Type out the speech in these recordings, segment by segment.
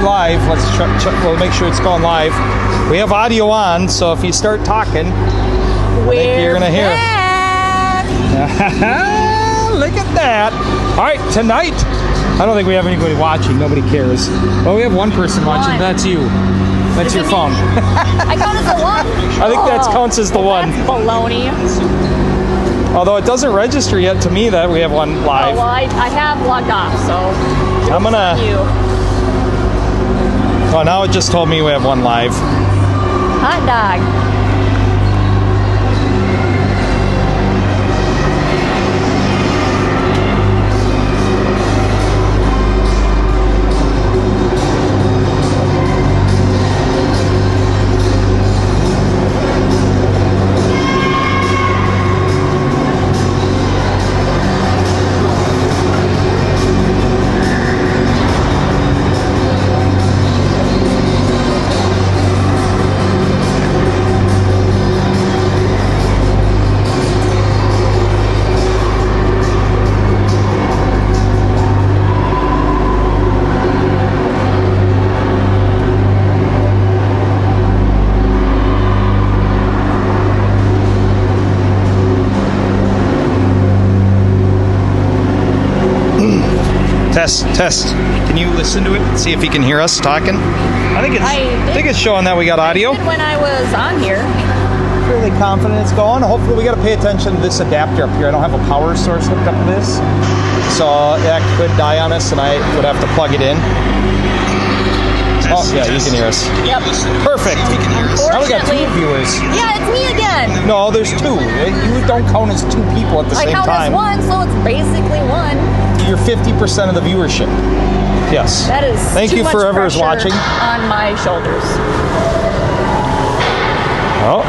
live. Let's we'll make sure it's going live. We have audio on, so if you start talking, I think you're gonna hear. Look at that! All right, tonight. I don't think we have anybody watching. Nobody cares. Oh, we have one person watching. That's you. That's your phone. I count as the one. I think that counts as the one. That's baloney. Although it doesn't register yet to me that we have one live. Oh, well, I have logged off, so I'm gonna. Oh, now it just told me we have one live. Hot dog. Test. Can you listen to it and see if he can hear us talking? I think it's showing that we got audio. I did when I was on here. Fairly confident it's going. Hopefully we got to pay attention to this adapter up here. I don't have a power source hooked up to this, so that could die on us and I would have to plug it in. Oh yeah, you can hear us. Yep. Perfect. Now we got 2 viewers. Yeah, it's me again. No, there's 2. You don't count as 2 people at the same time. I count as 1, so it's basically 1. You're 50% of the viewership. Yes. That is Thank you for whoever's watching. On my shoulders.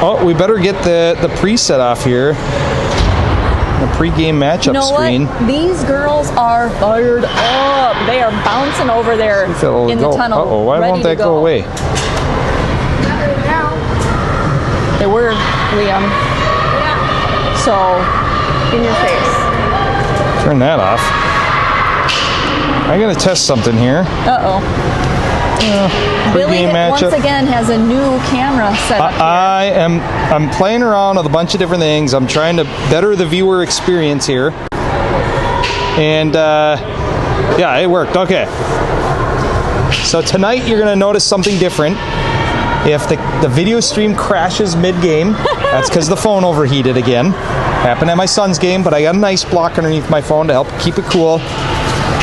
Oh, we better get the preset off here. The pre-game matchup screen. What? These girls are fired up. They are bouncing over there in the tunnel. Uh-oh, why won't that go away? They were, Liam. So, in your face. Turn that off. I'm gonna test something here. Uh-oh. Billy once again has a new camera set up here. I'm playing around with a bunch of different things. I'm trying to better the viewer experience here. And yeah, it worked. Okay. So tonight you're gonna notice something different. If the video stream crashes mid-game, that's because the phone overheated again. Happened at my son's game, but I got a nice block underneath my phone to help keep it cool.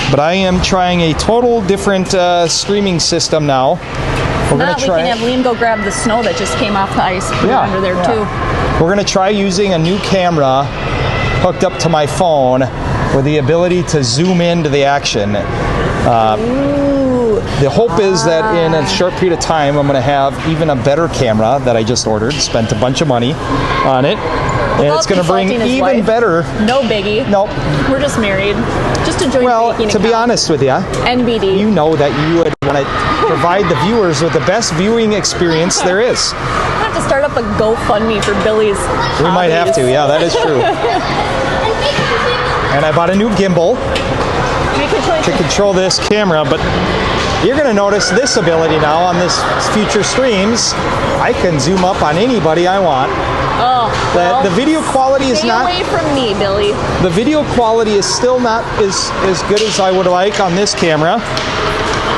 But I am trying a total different streaming system now. We can have Liam go grab the snow that just came off the ice under there too. We're gonna try using a new camera hooked up to my phone with the ability to zoom into the action. The hope is that in a short period of time, I'm going to have even a better camera that I just ordered, spent a bunch of money on it, and it's going to bring even better. No biggie. Nope. We're just married. Just a joint baking to be honest with you, NBD. You know that you would want to provide the viewers with the best viewing experience there is. We'll have to start up a GoFundMe for Billy's hobbies. We might have to. Yeah, that is true. And I bought a new gimbal to control this camera, but you're going to notice this ability now on this future streams. I can zoom up on anybody I want. Oh, the video quality is not... Stay away from me, Billy. The video quality is still not as good as I would like on this camera.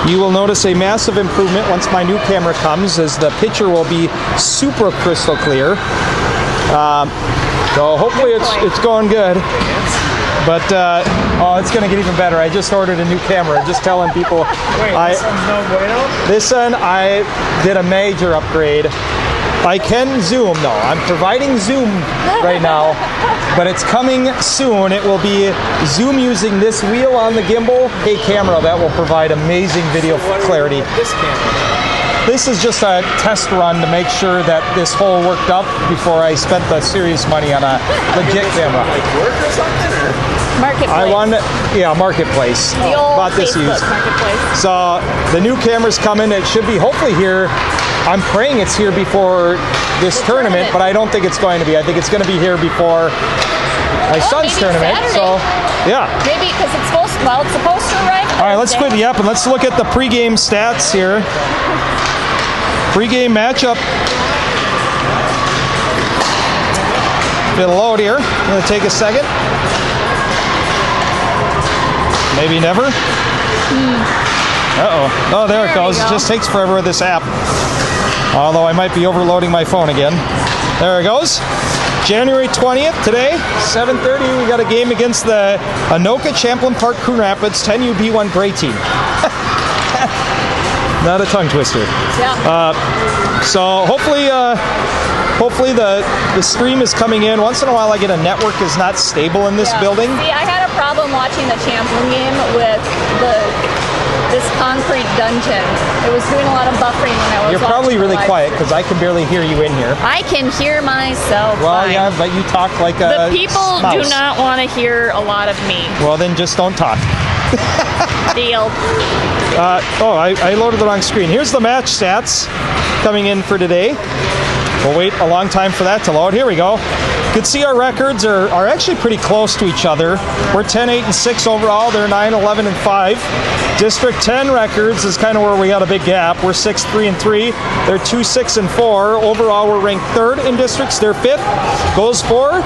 You will notice a massive improvement once my new camera comes, as the picture will be super crystal clear. So hopefully it's going good. But it's going to get even better. I just ordered a new camera. Just telling people. Wait, this one's no bueno? This one, I did a major upgrade. I can zoom. No, I'm providing zoom right now, but it's coming soon. It will be zoom using this wheel on the gimbal, a camera that will provide amazing video clarity. This camera. This is just a test run to make sure that this whole worked up before I spent the serious money on a legit camera. Like work or something? Or? Marketplace. Marketplace. The old Bought this Facebook used. Marketplace. So the new camera's coming. It should be hopefully here. I'm praying it's here before this tournament, but I don't think it's going to be. I think it's going to be here before my son's maybe tournament. Saturday. So, yeah. Maybe because it's supposed to arrive. All right, let's quit the app and let's look at the pregame stats here. Pregame matchup. It'll load here. Gonna take a second. Maybe never. Uh-oh. Oh, there it goes. It just takes forever with this app. Although I might be overloading my phone again. There it goes. January 20th, today, 7:30, we got a game against the Anoka Champlain Park Coon Rapids 10U B1 Gray team. Not a tongue twister. Yeah. So hopefully the stream is coming in. Once in a while I get a network is not stable in this building. See, I had a problem watching the Champlain game with this concrete dungeon. It was doing a lot of buffering when I was You're probably watching really live. quiet because I can barely hear you in here. I can hear myself. Well, fine. yeah, but you talk like a The people mouse. do not want to hear a lot of me. Well, then just don't talk. Deal. I loaded the wrong screen. Here's the match stats coming in for today. We'll wait a long time for that to load. Here we go. You can see our records are actually pretty close to each other. We're 10-8-6 overall. They're 9-11-5. District 10 records is kind of where we got a big gap. We're 6-3-3. They're 2-6-4. Overall, we're ranked third in districts. They're fifth. Goals for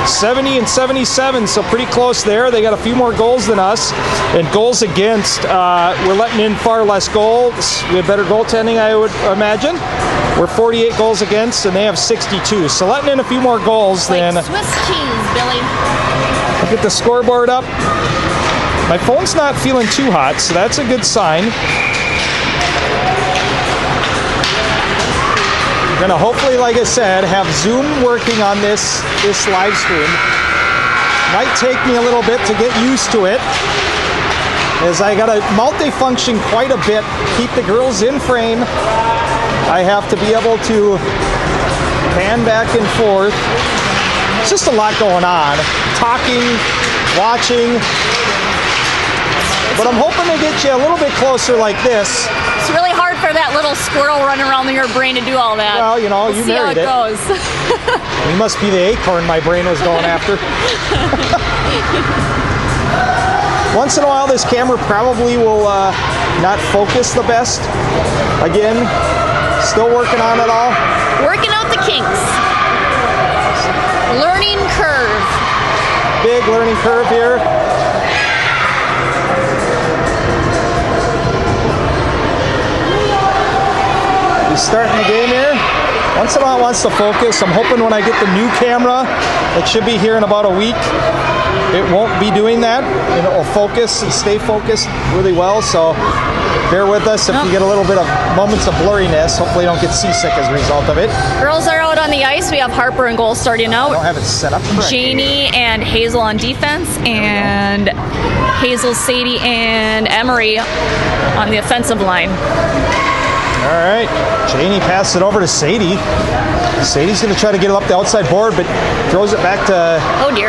70-77, so pretty close there. They got a few more goals than us. And goals against, we're letting in far less goals. We have better goaltending, I would imagine. We're 48 goals against, and they have 62. So letting in a few more goals than... Like Swiss cheese, Billy. Look at the scoreboard up. My phone's not feeling too hot, so that's a good sign. We're gonna hopefully, like I said, have Zoom working on this live stream. Might take me a little bit to get used to it, as I gotta multi-function quite a bit, keep the girls in frame. I have to be able to pan back and forth. It's just a lot going on. Talking, watching. But I'm hoping to get you a little bit closer like this. It's really hard for that little squirrel running around in your brain to do all that. Well, you know, We'll you see married how it it. goes. You must be the acorn my brain was going after. Once in a while, this camera probably will not focus the best. Again, still working on it all. Working out the kinks. Learning curve. Big learning curve here. He's starting the game here. Once in a while it wants to focus. I'm hoping when I get the new camera, it should be here in about a week, it won't be doing that, and it will focus and stay focused really well. So bear with us if you get a little bit of moments of blurriness. Hopefully you don't get seasick as a result of it. Girls are out on the ice. We have Harper and goal starting I don't out. have it set up correctly. Janie and Hazel on defense, and Hazel, Sadie, and Emery on the offensive line. All right, Janie passed it over to Sadie. Sadie's going to try to get it up the outside board, but throws it back to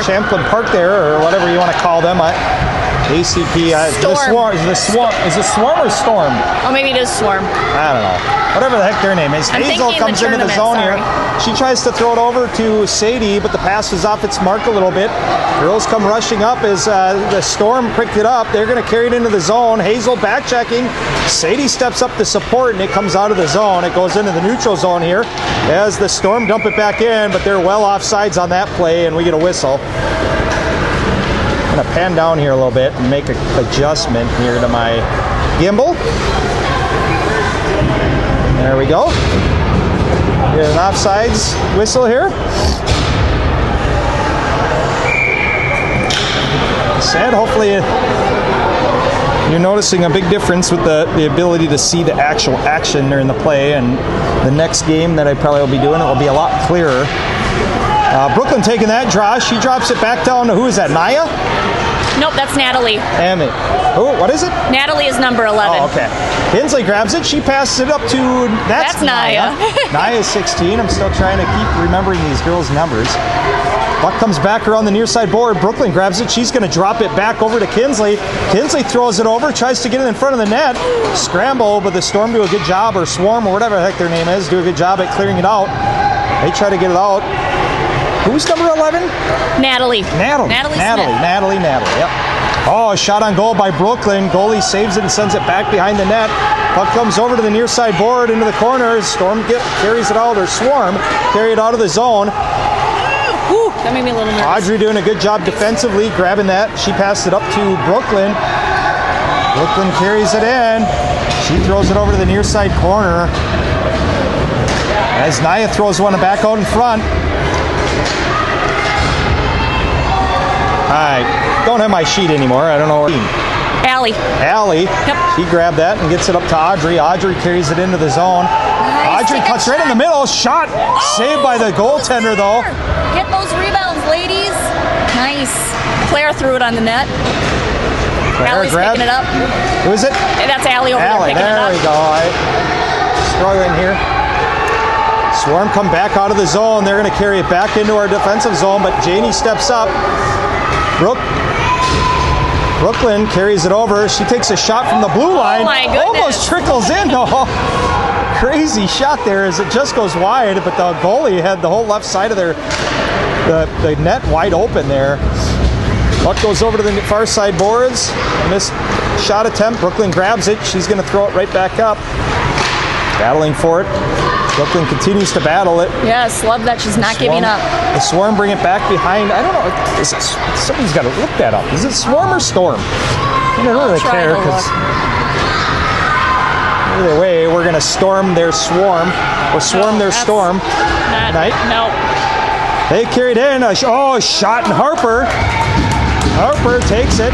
Champlain Park there, or whatever you want to call them. ACP. Storm. Is it Swarm or Storm? Oh, maybe it is Swarm. I don't know. Whatever the heck their name is. I'm Hazel thinking comes the into the tournament, zone here. She tries to throw it over to Sadie, but the pass is off its mark a little bit. Girls come rushing up as the Storm picked it up. They're going to carry it into the zone. Hazel back checking. Sadie steps up to support, and it comes out of the zone. It goes into the neutral zone here as the Storm dump it back in, but they're well offsides on that play, and we get a whistle. I'm going to pan down here a little bit and make an adjustment here to my gimbal. There we go. Get an offsides whistle here. Said, hopefully you're noticing a big difference with the ability to see the actual action during the play, and the next game that I probably will be doing, it will be a lot clearer. Brooklyn taking that draw. She drops it back down to, who is that, Naya? Nope, that's Natalie. Damn it. Oh, what is it? Natalie is number 11. Oh, okay. Hensley grabs it. She passes it up to... That's Naya. Naya's 16. I'm still trying to keep remembering these girls' numbers. Puck comes back around the near side board. Brooklyn grabs it. She's going to drop it back over to Kinsley. Kinsley throws it over, tries to get it in front of the net. Scramble, but the Storm do a good job, or Swarm, or whatever the heck their name is, do a good job at clearing it out. They try to get it out. Who's number 11? Natalie. Natalie. Yep. Oh, a shot on goal by Brooklyn. Goalie saves it and sends it back behind the net. Puck comes over to the near side board into the corner. Storm carries it out, or Swarm carry it out of the zone. Ooh, that made me a little nervous. Audrey doing a good job defensively, grabbing that. She passed it up to Brooklyn. Brooklyn carries it in. She throws it over to the near side corner. As Naya throws one back out in front. I don't have my sheet anymore. I don't know where. Allie. Yep. She grabbed that and gets it up to Audrey. Audrey carries it into the zone. Nice. Audrey cuts right in the middle. Shot. Saved by the goaltender, though. Get those rebounds, ladies. Nice. Claire threw it on the net. Allie's picking it up. Who is it? That's Allie over there picking it up. There we go. Struggling here. Swarm come back out of the zone. They're going to carry it back into our defensive zone, but Janie steps up. Brooklyn carries it over. She takes a shot from the blue line. Oh my goodness. Almost trickles in. Oh, crazy shot there as it just goes wide, but the goalie had the whole left side of the net wide open there. Puck goes over to the far side boards. Missed shot attempt. Brooklyn grabs it. She's going to throw it right back up. Battling for it. Brooklyn continues to battle it. Yes, love that she's not giving up. The Swarm bring it back behind. I don't know. Somebody's got to look that up. Is it Swarm or Storm? I don't really care because either way, we're going to storm their Swarm or swarm their Storm. No. They carried in a shot, and Harper takes it.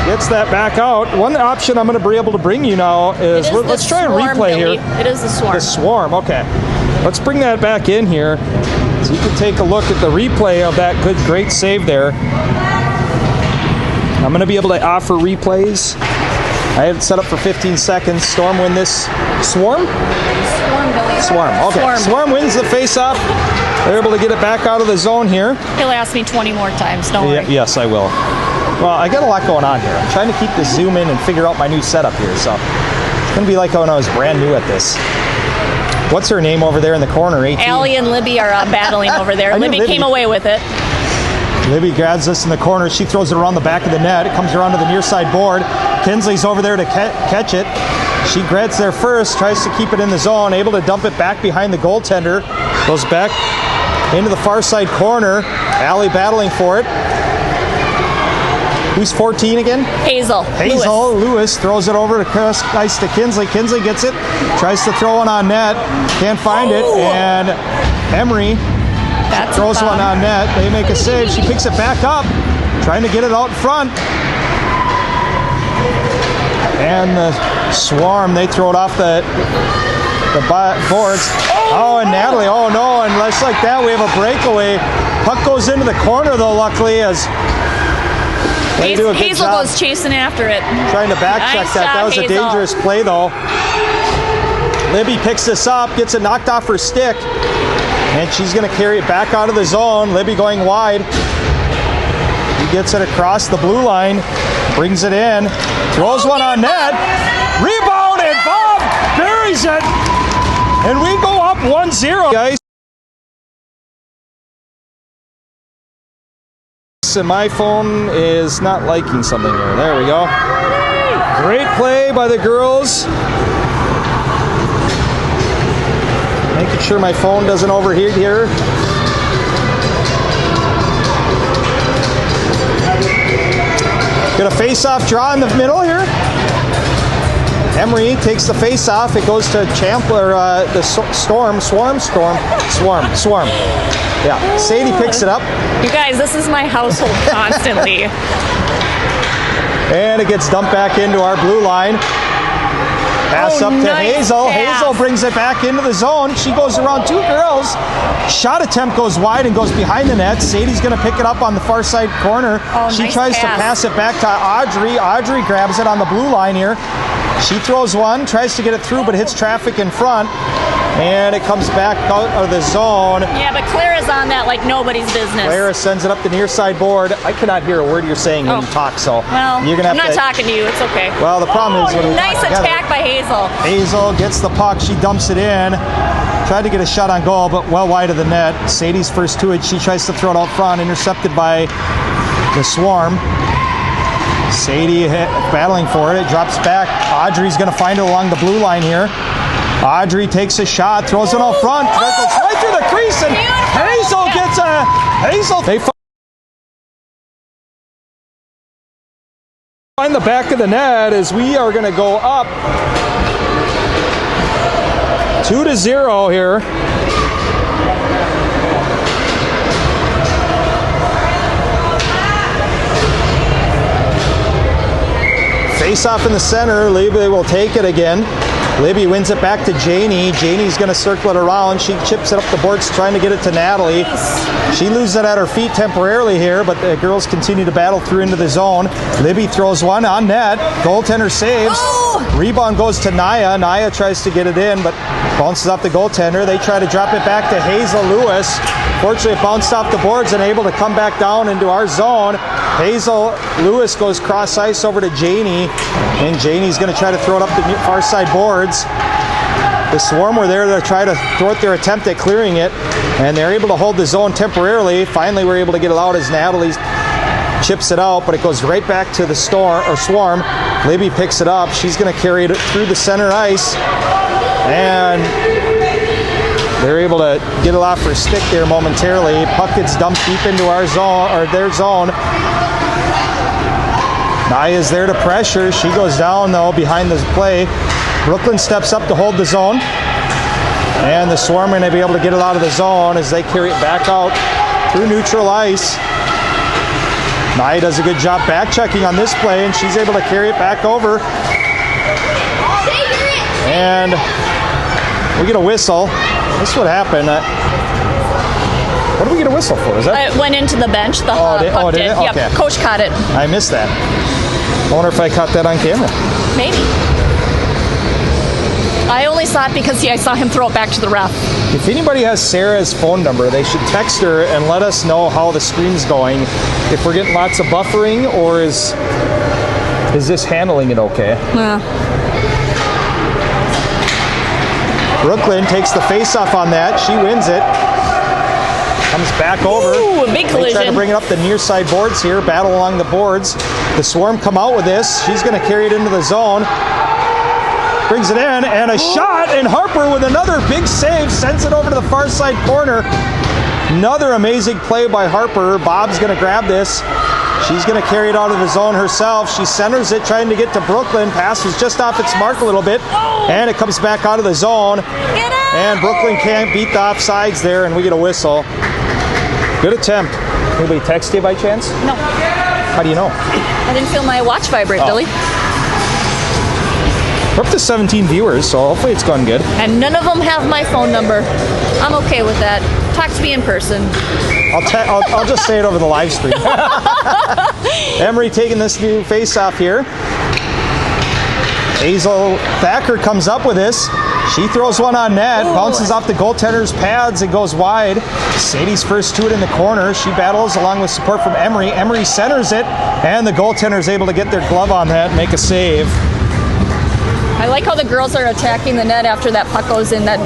Gets that back out. One option I'm going to be able to bring you now is let's try a replay here. It is the Swarm. The Swarm, okay. Let's bring that back in here so you can take a look at the replay of that great save there. I'm going to be able to offer replays. I have it set up for 15 seconds. Storm win this. Swarm? Swarm, okay. Swarm wins the face-off. They're able to get it back out of the zone here. He'll ask me 20 more times, don't worry. Yes, I will. Well, I got a lot going on here. I'm trying to keep the zoom in and figure out my new setup here, so it's going to be like when I was brand new at this. What's her name over there in the corner? 18? Allie and Libby are battling over there. Libby came away with it. Libby grabs this in the corner. She throws it around the back of the net. It comes around to the near side board. Kinsley's over there to catch it. She grabs there first, tries to keep it in the zone, able to dump it back behind the goaltender. Goes back into the far side corner. Allie battling for it. Who's 14 again? Hazel Lewis throws it over across ice to Kinsley. Kinsley gets it, tries to throw one on net, can't find it, and Emery throws one on net. They make a save. She picks it back up, trying to get it out front. And the Swarm, they throw it off the boards. Oh, and Natalie, oh no, and just like that, we have a breakaway. Puck goes into the corner though, luckily, as they do a good Hazel job goes chasing after it. trying to back check that. That was a dangerous play though. Libby picks this up, gets it knocked off her stick, and she's going to carry it back out of the zone. Libby going wide. He gets it across the blue line, brings it in, throws one on net, rebound, and Bob buries it, and we go up 1-0, guys. And my phone is not liking something here. There we go. Great play by the girls. Making sure my phone doesn't overheat here. Got a face-off draw in the middle here. Emery takes the face-off. It goes to the Swarm. Yeah, Sadie picks it up. You guys, this is my household constantly. And it gets dumped back into our blue line. Pass up to Hazel. Pass. Hazel brings it back into the zone. She goes around two girls. Shot attempt goes wide and goes behind the net. Sadie's going to pick it up on the far side corner. She tries to pass it back to Audrey. Audrey grabs it on the blue line here. She throws one, tries to get it through, but hits traffic in front. And it comes back out of the zone. Yeah, but Clara's on that like nobody's business. Clara sends it up the near side board. I cannot hear a word you're saying when you talk, so you're gonna have I'm not talking to you. It's okay. Well, the problem is when we nice talk attack by Hazel. Hazel gets the puck. She dumps it in. Tried to get a shot on goal, but well wide of the net. Sadie's first to it. She tries to throw it out front, intercepted by the Swarm. Sadie battling for it. It drops back. Audrey's going to find it along the blue line here. Audrey takes a shot, throws it out front. That goes right through the crease, and Hazel gets a... Hazel... They find the back of the net as we are going to go up 2-0 here. Face off in the center. Libby will take it again. Libby wins it back to Janie. Janie's going to circle it around. She chips it up the boards trying to get it to Natalie. She loses it at her feet temporarily here, but the girls continue to battle through into the zone. Libby throws one on net. Goaltender saves. Rebound goes to Naya. Naya tries to get it in, but bounces off the goaltender. They try to drop it back to Hazel Lewis. Fortunately, it bounced off the boards and able to come back down into our zone. Hazel Lewis goes cross ice over to Janie, and Janie's going to try to throw it up the far side boards. The Swarm were there to try to thwart their attempt at clearing it, and they're able to hold the zone temporarily. Finally, we're able to get it out as Natalie chips it out, but it goes right back to the Swarm. Libby picks it up. She's going to carry it through the center ice, and they're able to get it off her stick there momentarily. Puck gets dumped deep into our zone, or their zone. Naya's there to pressure. She goes down though behind the play. Brooklyn steps up to hold the zone, and the Swarm are going to be able to get it out of the zone as they carry it back out through neutral ice. Naya does a good job back checking on this play, and she's able to carry it back over. And we get a whistle. This is what happened. What did we get a whistle for? Is that? It went into the bench. The puck did it? Yep, Okay. Coach caught it. I missed that. I wonder if I caught that on camera. Maybe. I only saw it because I saw him throw it back to the ref. If anybody has Sarah's phone number, they should text her and let us know how the screen's going. If we're getting lots of buffering, or is this handling it okay? Brooklyn takes the face-off on that. She wins it. Comes back over. Ooh, a big collision. They try to bring it up the near side boards here. Battle along the boards. The Swarm come out with this. She's going to carry it into the zone. Brings it in, and a shot, and Harper with another big save sends it over to the far side corner. Another amazing play by Harper. Bob's going to grab this. She's going to carry it out of the zone herself. She centers it, trying to get to Brooklyn. Pass was just off its mark a little bit, and it comes back out of the zone. And Brooklyn can't beat the offsides there, and we get a whistle. Good attempt. Anybody text you by chance? No. How do you know? I didn't feel my watch vibrate, Billy. We're up to 17 viewers, so hopefully it's gone good. And none of them have my phone number. I'm okay with that. Talk to me in person. I'll just say it over the live stream. Emery taking this new face-off here. Hazel Thacker comes up with this. She throws one on net, bounces off the goaltender's pads and goes wide. Sadie's first to it in the corner. She battles along with support from Emery. Emery centers it, and the goaltender is able to get their glove on that and make a save. I like how the girls are attacking the net after that puck goes in. That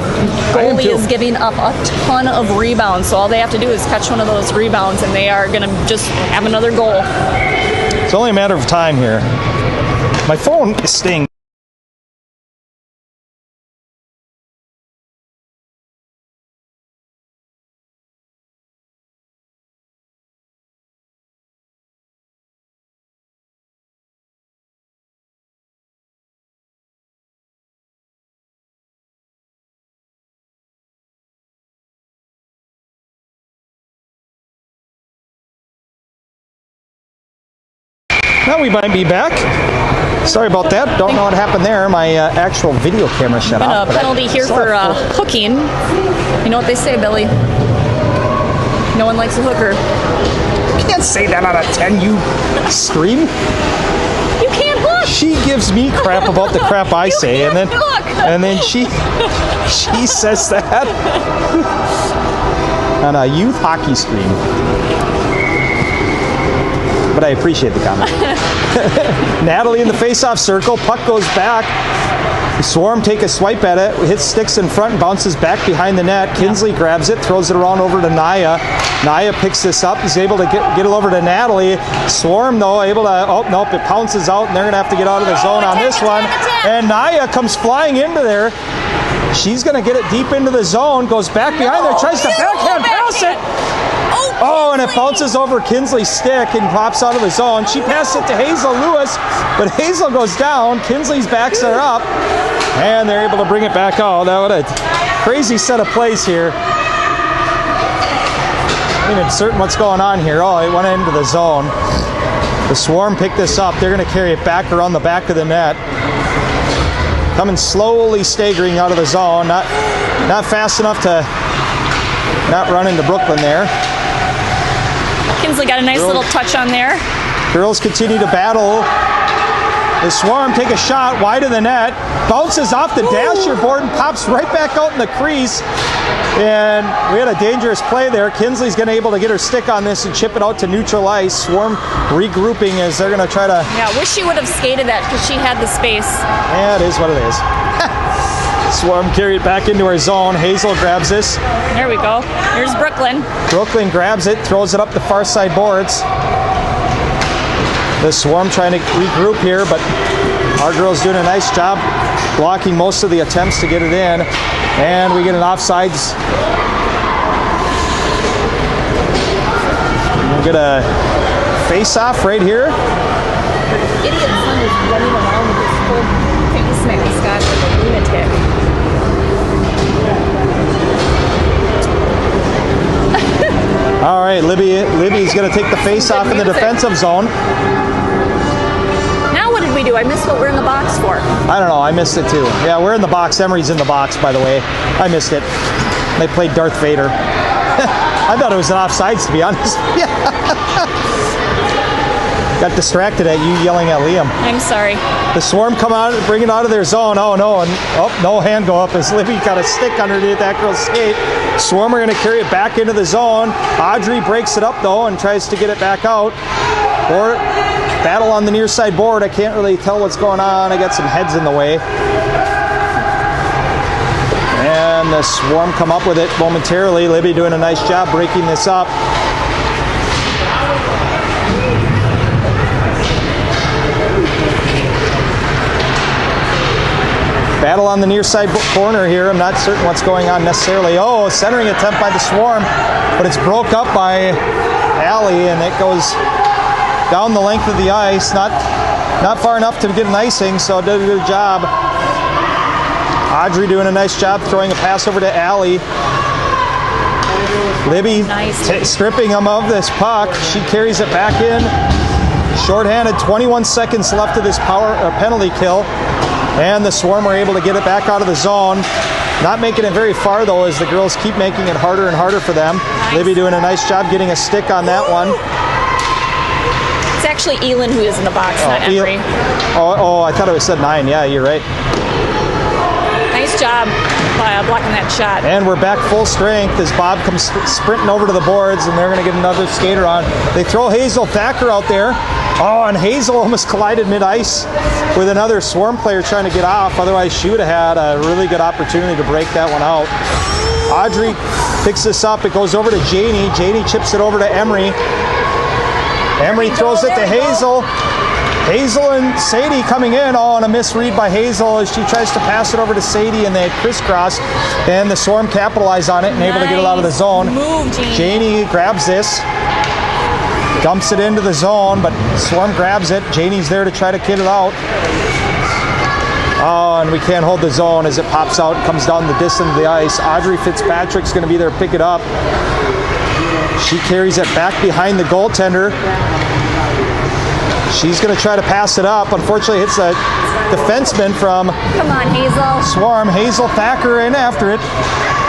goalie is giving up a ton of rebounds, so all they have to do is catch one of those rebounds and they are going to just have another goal. It's only a matter of time here. My phone is staying. Now we might be back. Sorry about that. Don't know what happened there. My actual video camera shut off. A penalty here for hooking. You know what they say, Billy? No one likes a hooker. You can't say that on a 10U stream. You can't hook. She gives me crap about the crap I say, and then she says that on a youth hockey stream. But I appreciate the comment. Natalie in the face-off circle. Puck goes back. Swarm take a swipe at it, hits sticks in front and bounces back behind the net. Kinsley grabs it, throws it around over to Naya. Naya picks this up, is able to get it over to Natalie. Swarm though, able to, oh nope, it pounces out and they're gonna have to get out of the zone on this one. And Naya comes flying into there. She's gonna get it deep into the zone, goes back behind there, tries to backhand pass it. Oh, and it bounces over Kinsley's stick and pops out of the zone. She passed it to Hazel Lewis, but Hazel goes down. Kinsley's backs her up, and they're able to bring it back out. That was a crazy set of plays here. I'm not even certain what's going on here. Oh, it went into the zone. The Swarm picked this up. They're going to carry it back around the back of the net. Coming slowly staggering out of the zone. Not fast enough to not run into Brooklyn there. Kinsley got a nice little touch on there. Girls continue to battle. The Swarm take a shot wide of the net, bounces off the dasher board and pops right back out in the crease. And we had a dangerous play there. Kinsley's going to be able to get her stick on this and chip it out to neutral ice. Swarm regrouping as they're going to try to... Yeah, I wish she would have skated that because she had the space. Yeah, it is what it is. Swarm carried back into her zone. Hazel grabs this. There we go. Here's Brooklyn. Brooklyn grabs it, throws it up the far side boards. The Swarm trying to regroup here, but our girls doing a nice job blocking most of the attempts to get it in. And we get an offsides. We'll get a face-off right here. Idiot son is running around with this whole face mascot like a lunatic. All right, Libby's going to take the face-off in the defensive zone. Now what did we do? I missed what we're in the box for. I don't know. I missed it too. Yeah, we're in the box. Emery's in the box, by the way. I missed it. They played Darth Vader. I thought it was an offsides, to be honest. Got distracted at you yelling at Liam. I'm sorry. The Swarm come out, bring it out of their zone. Oh no, and no hand go up as Libby got a stick underneath that girl's skate. Swarm are going to carry it back into the zone. Audrey breaks it up though and tries to get it back out. Or battle on the near side board. I can't really tell what's going on. I got some heads in the way. And the Swarm come up with it momentarily. Libby doing a nice job breaking this up. Battle on the near side corner here. I'm not certain what's going on necessarily. Oh, centering attempt by the Swarm, but it's broke up by Allie, and it goes down the length of the ice. Not far enough to get an icing, so did a good job. Audrey doing a nice job throwing a pass over to Allie. Libby stripping him of this puck. She carries it back in. Shorthanded, 21 seconds left of this penalty kill. And the Swarm are able to get it back out of the zone. Not making it very far, though, as the girls keep making it harder and harder for them. Nice. Libby doing a nice job getting a stick on that one. It's actually Elin who is in the box, not Emery. I thought it said 9. Yeah, you're right. Nice job blocking that shot. And we're back full strength as Bob comes sprinting over to the boards, and they're going to get another skater on. They throw Hazel Thacker out there. Oh, and Hazel almost collided mid-ice with another Swarm player trying to get off. Otherwise, she would have had a really good opportunity to break that one out. Audrey picks this up. It goes over to Janie. Janie chips it over to Emery. Emery throws it to Hazel. Hazel and Sadie coming in. Oh, and a misread by Hazel as she tries to pass it over to Sadie, and they crisscross. And the Swarm capitalize on it and able to get it out of the zone. Move, Janie grabs this. Dumps it into the zone, but Swarm grabs it. Janie's there to try to get it out. Oh, and we can't hold the zone as it pops out and comes down the distance of the ice. Audrey Fitzpatrick's going to be there to pick it up. She carries it back behind the goaltender. She's going to try to pass it up. Unfortunately, hits a defenseman from Come on, Hazel. Swarm. Hazel Thacker in after it.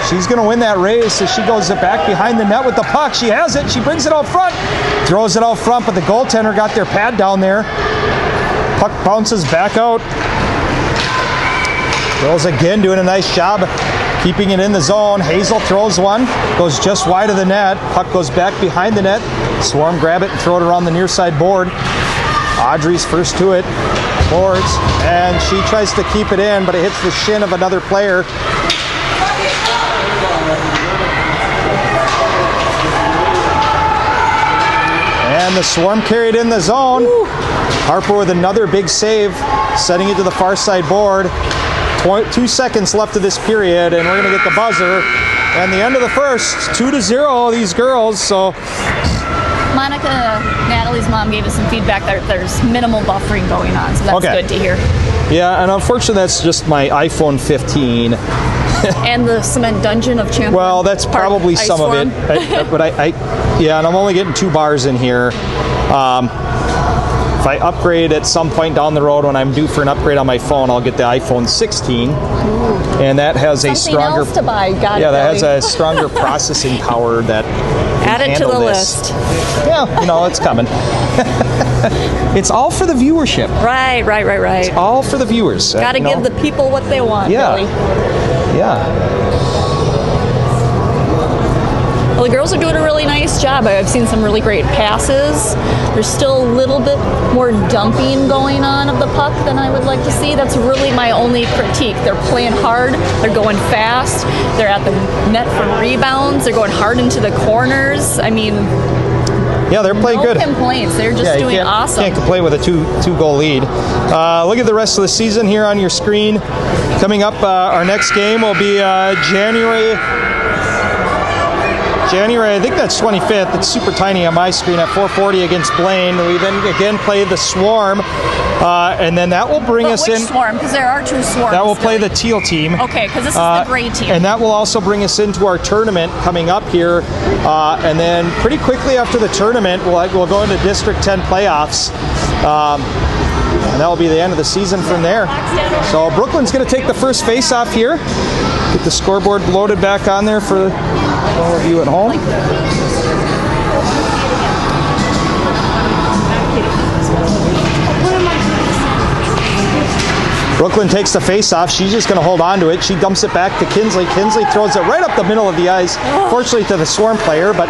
She's going to win that race as she goes back behind the net with the puck. She has it. She brings it out front. Throws it out front, but the goaltender got their pad down there. Puck bounces back out. Girls again doing a nice job keeping it in the zone. Hazel throws one. Goes just wide of the net. Puck goes back behind the net. Swarm grab it and throw it around the near side board. Audrey's first to it. Boards, and she tries to keep it in, but it hits the shin of another player. And the Swarm carried in the zone. Woo. Harper with another big save, setting it to the far side board. 2 seconds left of this period, and we're going to get the buzzer. And the end of the first, 2-0, these girls. So Monica, Natalie's mom, gave us some feedback that there's minimal buffering going on, so that's good to hear. Yeah, and unfortunately that's just my iPhone 15. And the Cement Dungeon of Champions. Well, that's probably some of it. But yeah, and I'm only getting 2 bars in here. If I upgrade at some point down the road when I'm due for an upgrade on my phone, I'll get the iPhone 16. Ooh. And that has a stronger else to buy. That has a stronger processing power that add it to the list. Yeah, you know, it's coming. It's all for the viewership. Right. It's all for the viewers. Got to give the people what they want. Yeah. Really. Yeah. Well, the girls are doing a really nice job. I've seen some really great passes. There's still a little bit more dumping going on of the puck than I would like to see. That's really my only critique. They're playing hard. They're going fast. They're at the net for rebounds. They're going hard into the corners. I mean, yeah, they're playing good. No complaints. They're just doing awesome. Can't complain with a two-goal lead. Look at the rest of the season here on your screen. Coming up, our next game will be January, I think that's 25th. It's super tiny on my screen at 4:40 against Blaine. We then again play the Swarm, and then that will bring us which in. Swarm? Because there are 2 Swarms. That will play the teal team. Okay, because this is the gray team. And that will also bring us into our tournament coming up here. And then pretty quickly after the tournament, we'll go into District 10 playoffs. And that will be the end of the season from there. So Brooklyn's going to take the first face-off here. Get the scoreboard loaded back on there for all of you at home. Brooklyn takes the face-off. She's just going to hold on to it. She dumps it back to Kinsley. Kinsley throws it right up the middle of the ice, fortunately to the Swarm player, but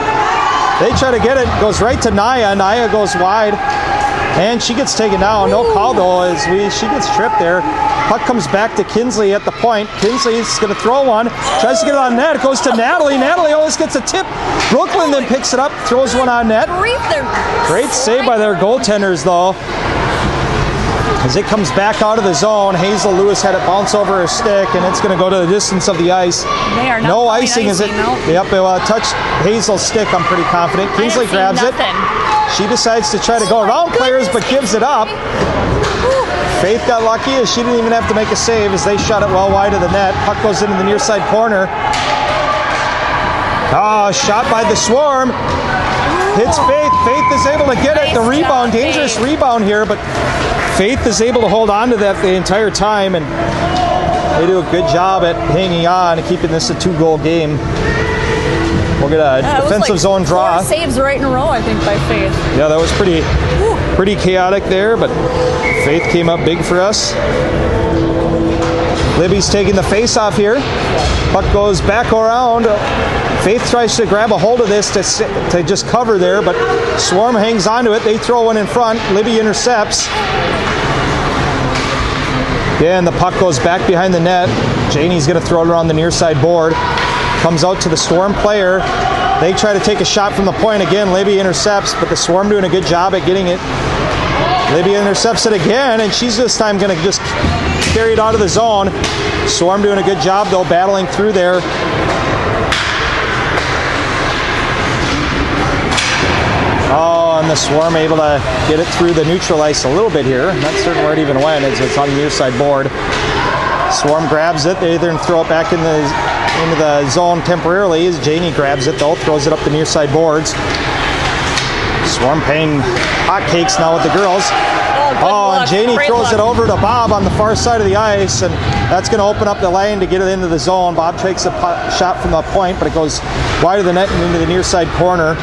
they try to get it. Goes right to Naya. Naya goes wide, and she gets taken down. No call, though, as she gets tripped there. Puck comes back to Kinsley at the point. Kinsley's going to throw one. Tries to get it on net. It goes to Natalie. Natalie always gets a tip. Brooklyn then picks it up, throws one on net. Great save by their goaltenders, though. As it comes back out of the zone, Hazel Lewis had it bounce over her stick, and it's going to go to the distance of the ice. They are not no icing, is it? No. Yep, it touched Hazel's stick, I'm pretty confident. Kinsley grabs it. She decides to try to go around players, but gives it up. Faith got lucky as she didn't even have to make a save as they shot it well wide of the net. Puck goes into the near side corner. Shot by the Swarm. Hits Faith. Faith is able to get it. The rebound, dangerous rebound here, but Faith is able to hold on to that the entire time, and they do a good job at hanging on and keeping this a 2-goal game. We'll get a defensive zone draw. 4 saves right in a row, I think, by Faith. Yeah, that was pretty chaotic there, but Faith came up big for us. Libby's taking the face-off here. Puck goes back around. Faith tries to grab a hold of this to just cover there, but Swarm hangs onto it. They throw one in front. Libby intercepts. Again, the puck goes back behind the net. Janie's going to throw it around the near side board. Comes out to the Swarm player. They try to take a shot from the point again. Libby intercepts, but the Swarm doing a good job at getting it. Libby intercepts it again, and she's this time going to just carry it out of the zone. Swarm doing a good job, though, battling through there. And the Swarm able to get it through the neutral ice a little bit here. Not certain where it even went as it's on the near side board. Swarm grabs it. They then throw it back into the zone temporarily as Janie grabs it, though, throws it up the near side boards. Swarm paying hotcakes now with the girls. And Janie throws it over to Bob on the far side of the ice, and that's going to open up the lane to get it into the zone. Bob takes a shot from the point, but it goes wide of the net and into the near side corner.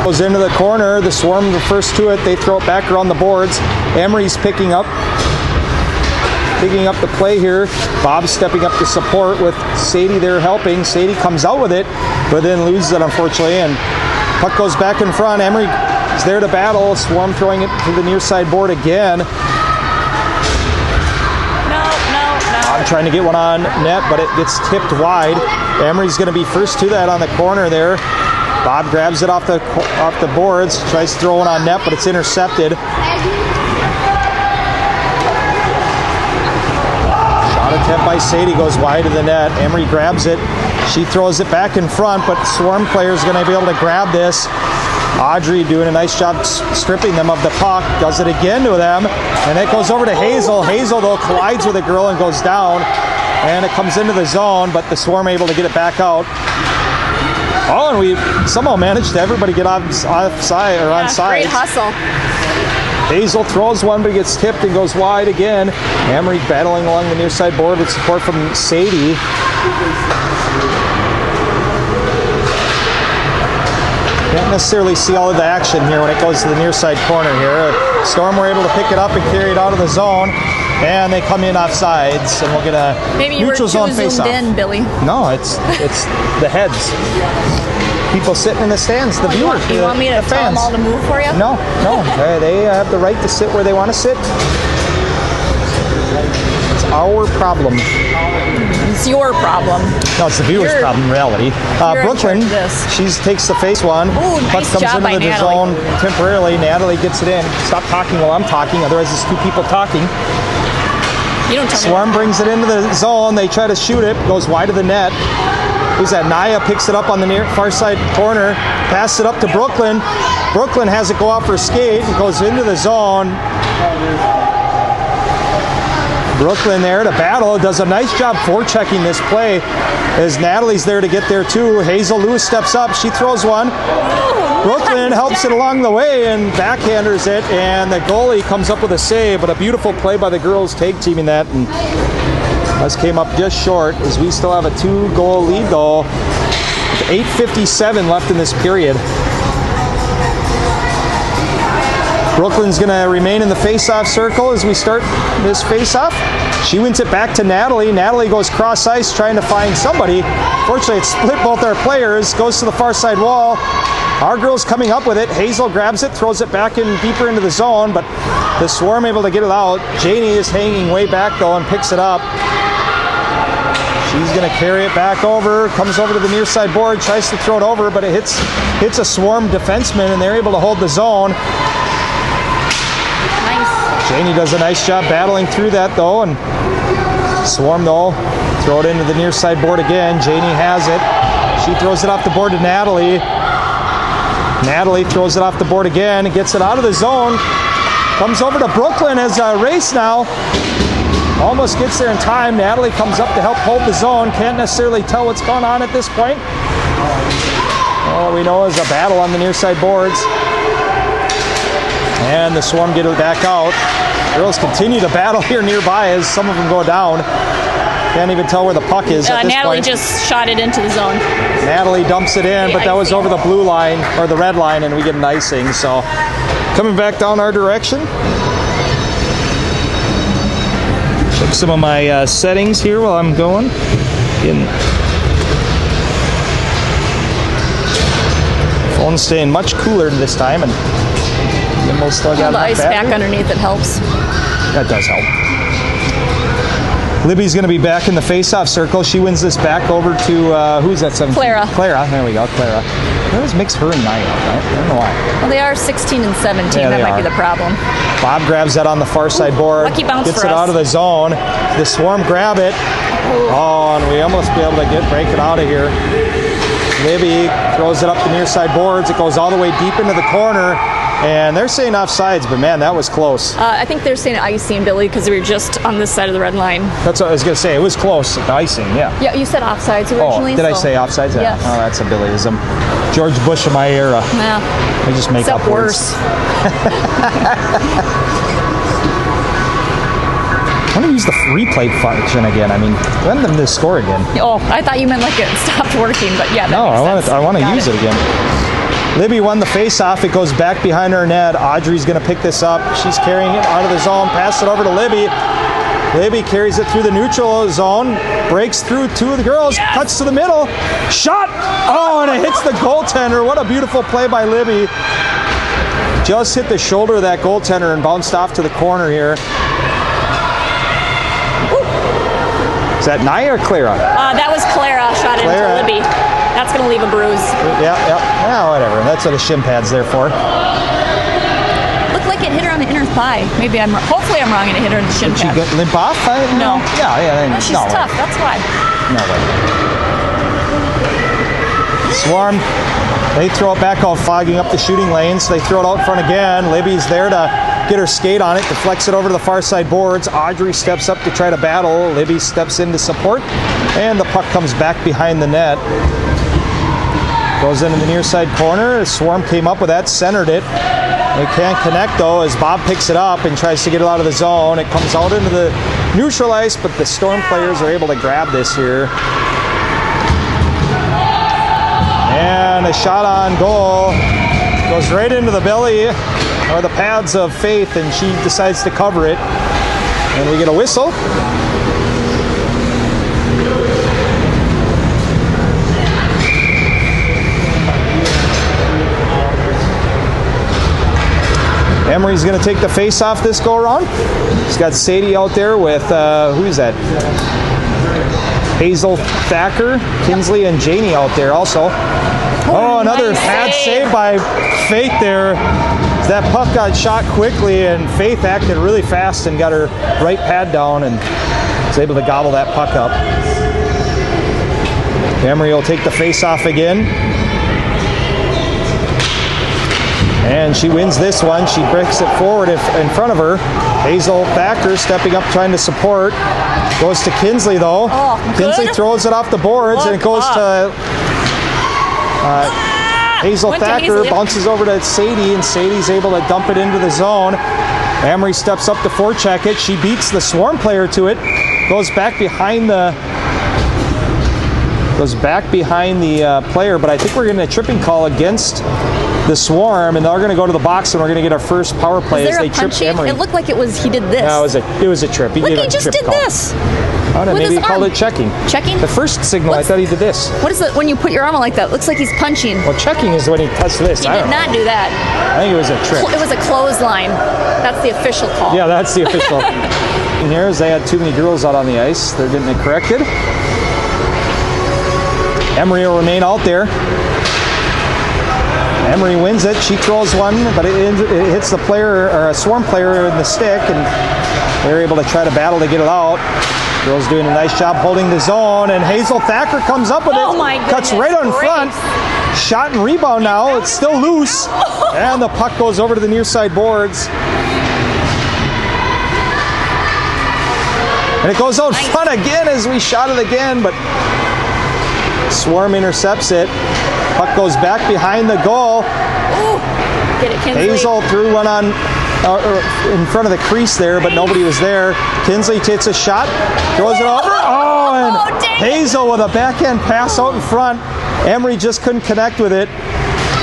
Goes into the corner. The Swarm the first to it. They throw it back around the boards. Emery's picking up the play here. Bob's stepping up to support with Sadie there helping. Sadie comes out with it, but then loses it, unfortunately, and Puck goes back in front. Emery is there to battle. Swarm throwing it to the near side board again. I'm trying to get one on net, but it gets tipped wide. Emery's going to be first to that on the corner there. Bob grabs it off the boards, tries to throw one on net, but it's intercepted. Shot attempt by Sadie goes wide of the net. Emery grabs it. She throws it back in front, but Swarm player is going to be able to grab this. Audrey doing a nice job stripping them of the puck, does it again to them, and it goes over to Hazel. Hazel, though, collides with a girl and goes down, and it comes into the zone, but the Swarm able to get it back out. Oh, and we somehow managed to everybody get offside or onside. Great hustle. Hazel throws one, but gets tipped and goes wide again. Emery battling along the near side board with support from Sadie. Can't necessarily see all of the action here when it goes to the near side corner here. Storm were able to pick it up and carry it out of the zone, and they come in offsides, and we'll get a neutral zone face-off. Maybe you were too zoomed in, Billy. No, it's the heads. People sitting in the stands, the viewers, You want me to tell them all to move for you? No. They have the right to sit where they want to sit. It's our problem. It's your problem. No, it's the viewer's problem in reality. Brooklyn, she takes the face one. Ooh, nice comes job by into the Natalie. zone temporarily. Natalie gets it in. Stop talking while I'm talking, otherwise there's two people talking. You don't tell Swarm brings it into the zone. They try to shoot it. Goes wide of the net. Who's that? Naya picks it up on the near far side corner. Passes it up to Brooklyn. Brooklyn has it go off her skate and goes into the zone. Brooklyn there to battle. Does a nice job forechecking this play as Natalie's there to get there too. Hazel Lewis steps up. She throws one. Brooklyn helps it along the way and backhanders it, and the goalie comes up with a save, but a beautiful play by the girls tag teaming that, and us came up just short as we still have a 2-goal lead though. 8:57 left in this period. Brooklyn's going to remain in the face-off circle as we start this face-off. She wins it back to Natalie. Natalie goes cross-ice trying to find somebody. Fortunately, it split both our players. Goes to the far side wall. Our girl's coming up with it. Hazel grabs it, throws it back in deeper into the zone, but the Swarm able to get it out. Janie is hanging way back, though, and picks it up. She's going to carry it back over, comes over to the near side board, tries to throw it over, but it hits a Swarm defenseman, and they're able to hold the zone. Janie does a nice job battling through that, though, and Swarm, though, throw it into the near side board again. Janie has it. She throws it off the board to Natalie. Natalie throws it off the board again and gets it out of the zone. Comes over to Brooklyn as a race now. Almost gets there in time. Natalie comes up to help hold the zone. Can't necessarily tell what's going on at this point. All we know is a battle on the near side boards. And the Swarm get it back out. Girls continue to battle here nearby as some of them go down. Can't even tell where the puck is at this Natalie point. just shot it into the zone. Natalie dumps it in, but that was over the blue line, or the red line, and we get an icing. So coming back down our direction. Check some of my settings here while I'm going. Phone's staying much cooler this time, and we'll still got the ice pack underneath it helps. That does help. Libby's going to be back in the face-off circle. She wins this back over to, who's that? 17? Clara. Clara. There we go, Clara. They always mix her and Naya up, right? I don't know why. Well, they are 16 and 17. Yeah, that might are. be the problem. Bob grabs that on the far side board. Lucky bounce gets for it us. out of the zone. The Swarm grab it. Oh, and we almost be able to break it out of here. Libby throws it up the near side boards. It goes all the way deep into the corner. And they're saying offsides, but man, that was close. I think they're saying icing, Billy, because we were just on this side of the red line. That's what I was going to say. It was close. The icing, yeah. Yeah, you said offsides originally. Oh, did I say offsides? Yeah. Yes. Oh, that's a Billyism. George Bush of my era. Yeah. I just make Except up words. worse. I want to use the replay function again. I mean, let them to score again. Oh, I thought you meant like it stopped working, but yeah, that No, makes sense. I want to Got use it again. Libby won the face-off. It goes back behind her net. Audrey's going to pick this up. She's carrying it out of the zone. Pass it over to Libby. Libby carries it through the neutral zone, breaks through two of the girls, cuts to the middle, shot! Oh, and it hits the goaltender. What a beautiful play by Libby. Just hit the shoulder of that goaltender and bounced off to the corner here. Is that Naya or Clara? That was Clara, shot into Libby. That's going to leave a bruise. Yeah, whatever. That's what a shin pad's there for. Looked like it hit her on the inner thigh. Hopefully I'm wrong and it hit her in the shin pad. Did she limp off? No. Yeah. She's tough, that's why. No way. Swarm, they throw it back out, fogging up the shooting lane, so they throw it out in front again. Libby's there to get her skate on it, deflects it over to the far side boards. Audrey steps up to try to battle. Libby steps in to support, and the puck comes back behind the net. Goes into the near side corner. The Swarm came up with that, centered it. They can't connect though as Bob picks it up and tries to get it out of the zone. It comes out into the neutral ice, but the Storm players are able to grab this here. And a shot on goal goes right into the belly or the pads of Faith, and she decides to cover it. And we get a whistle. Emery's going to take the face off this go around. He's got Sadie out there with, who is that? Hazel Thacker, Kinsley, and Janie out there also. Oh, another pad save by Faith there. That puck got shot quickly, and Faith acted really fast and got her right pad down and was able to gobble that puck up. Emery will take the face off again. And she wins this one. She breaks it forward in front of her. Hazel Thacker stepping up trying to support. Goes to Kinsley though. Kinsley throws it off the boards and it goes to Hazel Thacker. Bounces over to Sadie, and Sadie's able to dump it into the zone. Emery steps up to forecheck it. She beats the Swarm player to it. Goes back behind the player, but I think we're getting a tripping call against the Swarm, and they're going to go to the box, and we're going to get our first power play as they trip Emery. It looked like he did this. No, it was a trip. Look, he just did this. Oh, no, maybe he called it checking. Checking? The first signal, I thought he did this. What is it when you put your arm out like that? It looks like he's punching. Well, checking is when he does this. He did not do that. I think it was a trick. It was a clothesline. That's the official call. Yeah, that's the official. And here's they had too many girls out on the ice. They're getting it corrected. Emery will remain out there. Emery wins it. She throws one, but it hits the player or a Swarm player in the stick, and they're able to try to battle to get it out. Girls doing a nice job holding the zone, and Hazel Thacker comes up with it. My goodness, cuts right on front. Shot and rebound now. It's still loose, and the puck goes over to the near side boards. And it goes out front again as we shot it again, but Swarm intercepts it. Puck goes back behind the goal. Get it, Kinsley. Hazel threw one on in front of the crease there, but nobody was there. Kinsley takes a shot, throws it over. Oh, and Hazel with a backhand pass out in front. Emery just couldn't connect with it.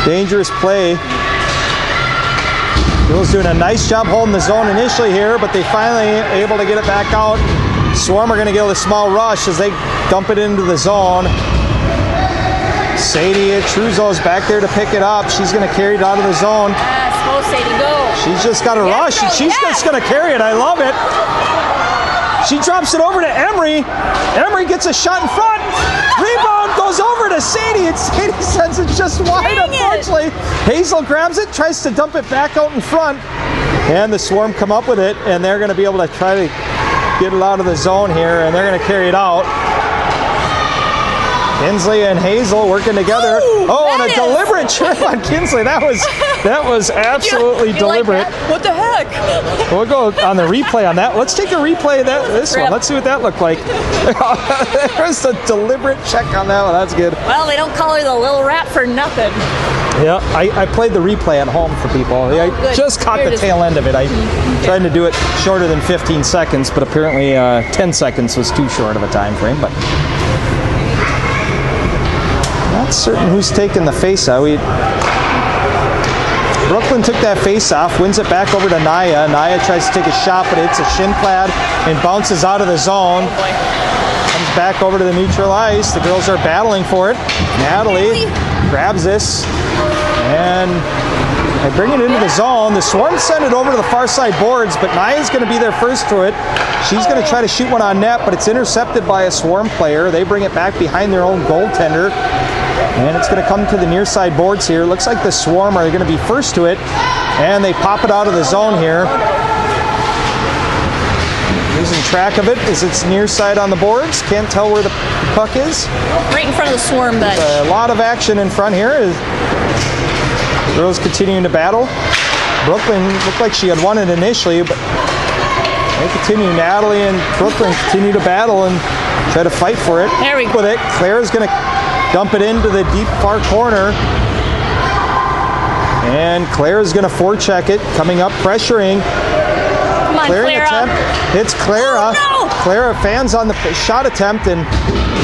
Dangerous play. Girls doing a nice job holding the zone initially here, but they finally able to get it back out. Swarm are going to get a small rush as they dump it into the zone. Sadie Truzo's back there to pick it up. She's going to carry it out of the zone. Yes, go Sadie, go. She's just got a rush, and she's just going to carry it. I love it. She drops it over to Emery. Emery gets a shot in front. Rebound goes over to Sadie, and Sadie sends it just wide, unfortunately. Hazel grabs it, tries to dump it back out in front, and the Swarm come up with it, and they're going to be able to try to get it out of the zone here, and they're going to carry it out. Kinsley and Hazel working together. And a deliberate trip on Kinsley. That was absolutely deliberate. Like what the heck? We'll go on the replay on that. Let's take a replay of this one. Let's see what that looked like. There's a deliberate check on that one. That's good. Well, they don't call her the little rat for nothing. Yeah, I played the replay at home for people. I just caught the tail end of it. I tried to do it shorter than 15 seconds, but apparently 10 seconds was too short of a time frame. But not certain who's taking the face out. Brooklyn took that face off, wins it back over to Naya. Naya tries to take a shot, but it's a shin pad and bounces out of the zone. Comes back over to the neutral ice. The girls are battling for it. Natalie grabs this and they bring it into the zone. The Swarm send it over to the far side boards, but Naya's going to be there first to it. She's going to try to shoot one on net, but it's intercepted by a Swarm player. They bring it back behind their own goaltender, and it's going to come to the near side boards here. Looks like the Swarm are going to be first to it, and they pop it out of the zone here. Losing track of it as it's near side on the boards. Can't tell where the puck is. Right in front of the Swarm bench. A lot of action in front here. Girls continuing to battle. Brooklyn looked like she had won it initially, but they continue. Natalie and Brooklyn continue to battle and try to fight for it. There we go. With it, Claire's going to dump it into the deep far corner. And Claire's going to forecheck it, coming up, pressuring. Come on, Clearing Clara. attempt. Hits Clara. Oh, no! Clara fans on the shot attempt, and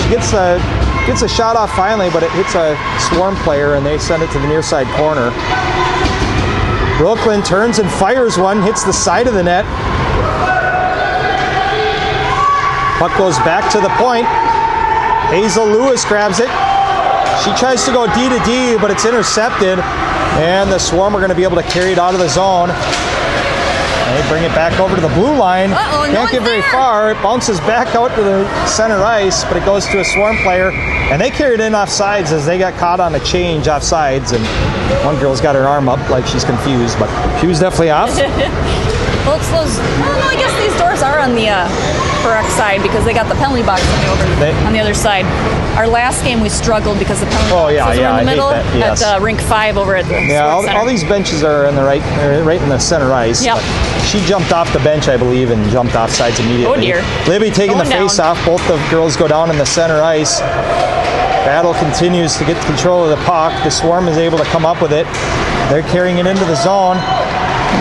she gets a shot off finally, but it hits a Swarm player, and they send it to the near side corner. Brooklyn turns and fires one, hits the side of the net. Puck goes back to the point. Hazel Lewis grabs it. She tries to go D to D, but it's intercepted, and the Swarm are going to be able to carry it out of the zone. They bring it back over to the blue line. Can't get very far. It bounces back out to the center ice, but it goes to a Swarm player. And they carried it in off sides as they got caught on a change off sides. And one girl's got her arm up like she's confused, but she was definitely off. Well, it's those. Well, no, I guess these doors are on the correct side because they got the penalty box on the other side. Our last game we struggled because the penalty boxes were in the middle at rink 5 over at the sports center. All these benches are in the right in the center ice. Yep. She jumped off the bench, I believe, and jumped off sides immediately. Oh dear. Libby taking the face off. Both the girls go down in the center ice. Battle continues to get control of the puck. The Swarm is able to come up with it. They're carrying it into the zone.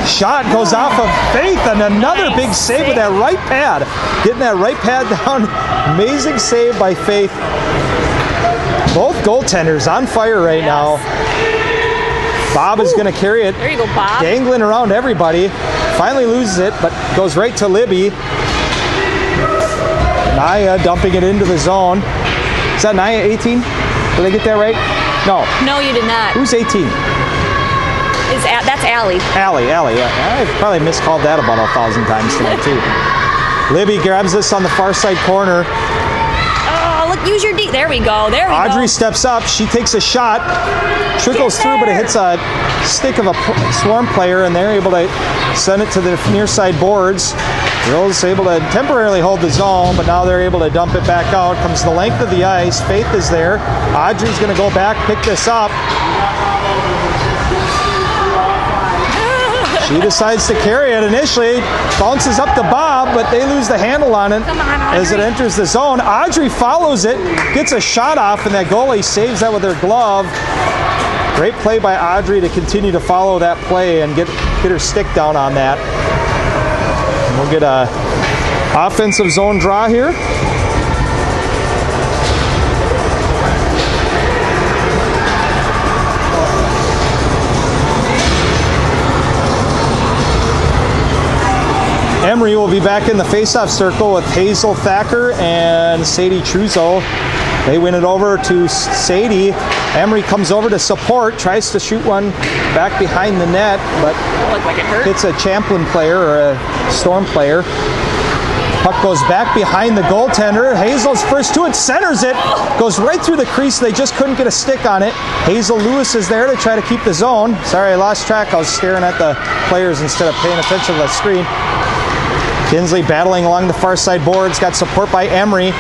Shot goes off of Faith, and another big save with that right pad. Getting that right pad down. Amazing save by Faith. Both goaltenders on fire right now. Bob is going to carry it. There you go, Bob. Dangling around everybody. Finally loses it, but goes right to Libby. Naya dumping it into the zone. Is that Naya 18? Did I get that right? No. No, you did not. Who's 18? That's Allie. Allie, yeah. I probably miscalled that about 1,000 times tonight, too. Libby grabs this on the far side corner. Oh, look, use your D. There we go. Audrey steps up. She takes a shot. Trickles through, but it hits a stick of a Swarm player, and they're able to send it to the near side boards. Girls able to temporarily hold the zone, but now they're able to dump it back out. Comes the length of the ice. Faith is there. Audrey's going to go back, pick this up. She decides to carry it initially, bounces up to Bob, but they lose the handle on it as it enters the zone. Audrey follows it, gets a shot off, and that goalie saves that with her glove. Great play by Audrey to continue to follow that play and get her stick down on that. And we'll get a offensive zone draw here. Emery will be back in the face-off circle with Hazel Thacker and Sadie Truzo. They win it over to Sadie. Emery comes over to support, tries to shoot one back behind the net, but it's a Champlin player or a Storm player. Puck goes back behind the goaltender. Hazel's first to it, centers it, goes right through the crease. They just couldn't get a stick on it. Hazel Lewis is there to try to keep the zone. Sorry, I lost track. I was staring at the players instead of paying attention to the screen. Kinsley battling along the far side boards, got support by Emery.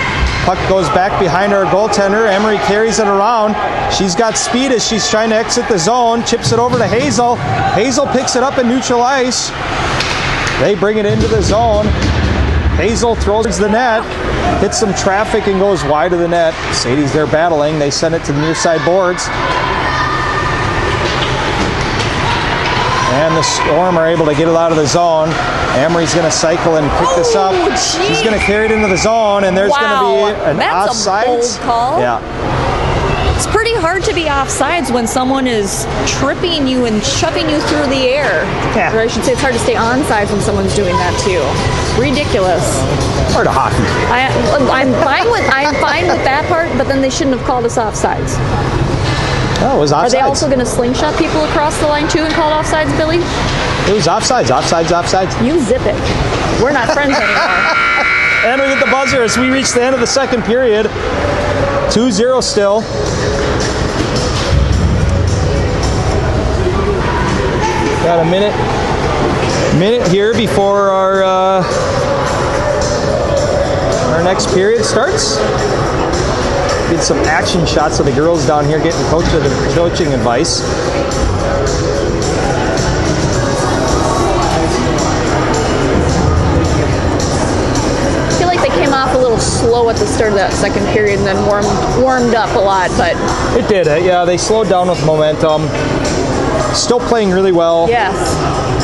Puck goes back behind our goaltender. Emery carries it around. She's got speed as she's trying to exit the zone. Chips it over to Hazel. Hazel picks it up in neutral ice. They bring it into the zone. Hazel throws the net, hits some traffic and goes wide of the net. Sadie's there battling. They send it to the near side boards. And the Storm are able to get it out of the zone. Emery's going to cycle and pick this up. Geez. She's going to carry it into the zone, and there's going to be an That's offside. a bold call. Yeah. It's pretty hard to be offsides when someone is tripping you and shoving you through the air. Yeah. Or I should say it's hard to stay onside when someone's doing that too. Ridiculous. Part of hockey. I'm fine with that part, but then they shouldn't have called us offsides. Oh, it was offsides. Are they also going to slingshot people across the line too and call it offsides, Billy? It was offsides. You zip it. We're not friends anymore. And we get the buzzer as we reach the end of the second period. 2-0 still. Got a minute here before our next period starts. Get some action shots of the girls down here getting coaching advice. I feel like they came off a little slow at the start of that second period and then warmed up a lot, but It did, yeah. They slowed down with momentum. Still playing really well. yes,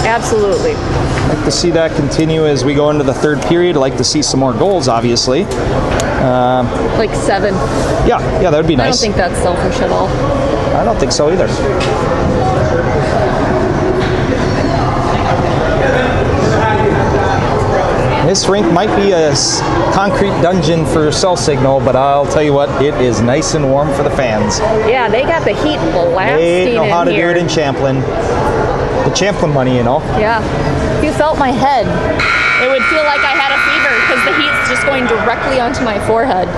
absolutely. I'd like to see that continue as we go into the third period. I'd like to see some more goals, obviously. Like 7. Yeah, that would be I don't nice. think that's selfish at all. I don't think so either. This rink might be a concrete dungeon for cell signal, but I'll tell you what, it is nice and warm for the fans. Yeah, they got the heat blasting They know how to here. do it in Champlin. The Champlin money, you know. Yeah. If you felt my head, it would feel like I had a fever because the heat's just going directly onto my forehead.